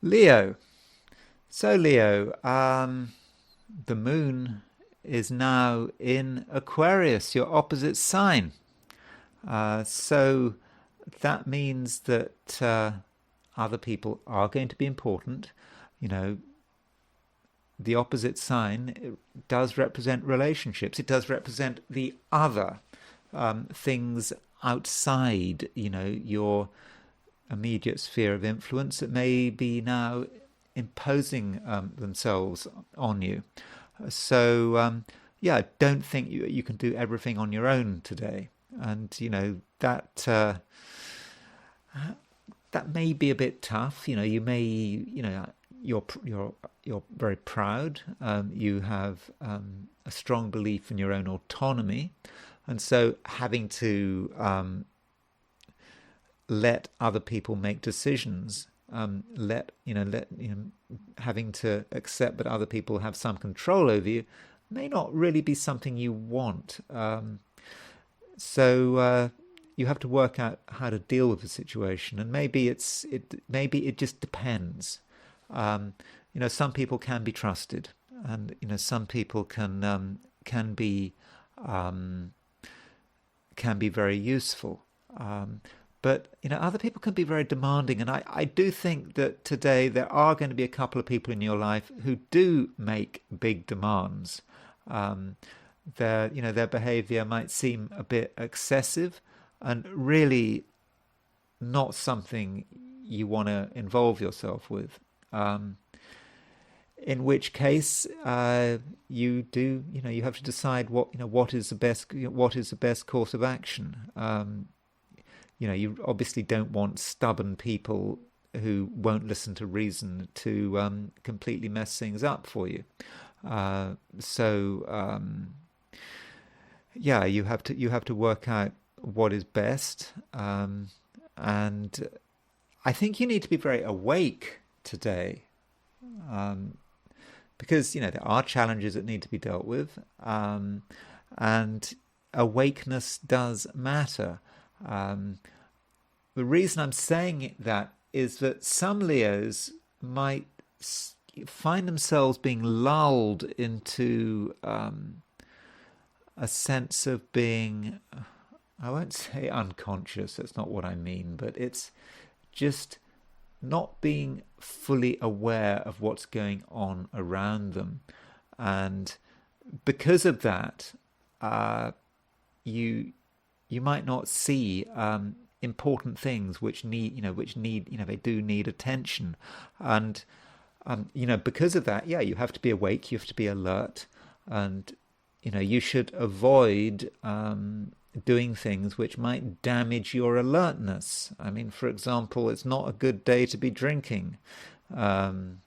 Leo. So, Leo, the moon is now in Aquarius, your opposite sign. So that means that other people are going to be important. You know, the opposite sign does represent relationships. It does represent the other things outside, your immediate sphere of influence that may be now imposing themselves on you. So, yeah, I don't think you can do everything on your own today. And, that may be a bit tough. You may, you're very proud. You have a strong belief in your own autonomy. And so having to let other people make decisions, having to accept that other people have some control over you may not really be something you want. So you have to work out how to deal with the situation, and maybe it just depends. Some people can be trusted, and some people um, can be very useful. But other people can be very demanding, and I do think that today there are going to be a couple of people in your life who do make big demands. Um, their behaviour might seem a bit excessive, and really not something you want to involve yourself with. Um, in which case, you have to decide what is the best, what is the best course of action. You obviously don't want stubborn people who won't listen to reason to completely mess things up for you. So, yeah, you have to work out what is best, and I think you need to be very awake today, um, because there are challenges that need to be dealt with, and awakeness does matter. Um, the reason I'm saying that is that some Leos might find themselves being lulled into a sense of being, I won't say unconscious, that's not what I mean, but it's just not being fully aware of what's going on around them. And because of that, uh, you you might not see important things which need they do need attention, and because of that, yeah, you have to be awake, you have to be alert, and you should avoid doing things which might damage your alertness. I mean, for example, it's not a good day to be drinking, um,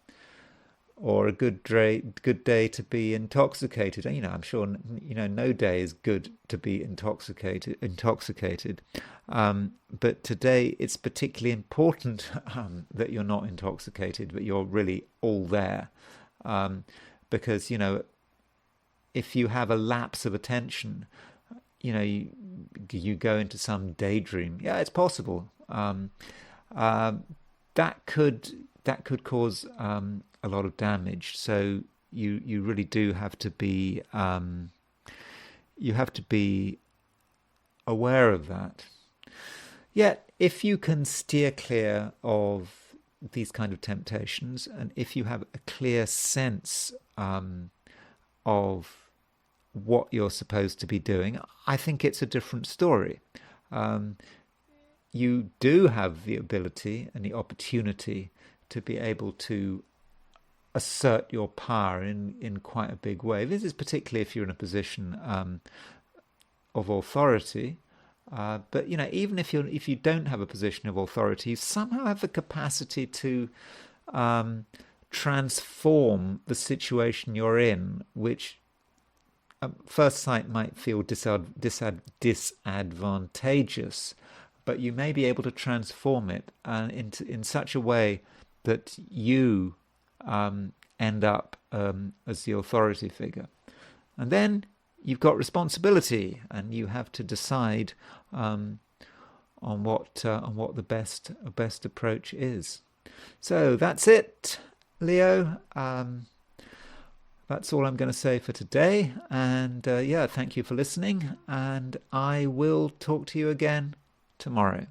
or a good day to be intoxicated. I'm sure no day is good to be intoxicated. But today it's particularly important that you're not intoxicated, but you're really all there, um, because if you have a lapse of attention, you go into some daydream. Yeah, it's possible. Uh, that could cause a lot of damage. So you really do have to be aware of that. Yet, if you can steer clear of these kind of temptations, and if you have a clear sense of what you're supposed to be doing, I think it's a different story. Um, you do have the ability and the opportunity to be able to assert your power in quite a big way. This is particularly if you're in a position of authority. But even if you don't have a position of authority, you somehow have the capacity to um, transform the situation you're in, which at first sight might feel disadvantageous, but you may be able to transform it in such a way that you end up as the authority figure. And then you've got responsibility, and you have to decide um, on what the best approach is. So that's it, Leo. That's all I'm going to say for today. And yeah, thank you for listening. And I will talk to you again tomorrow.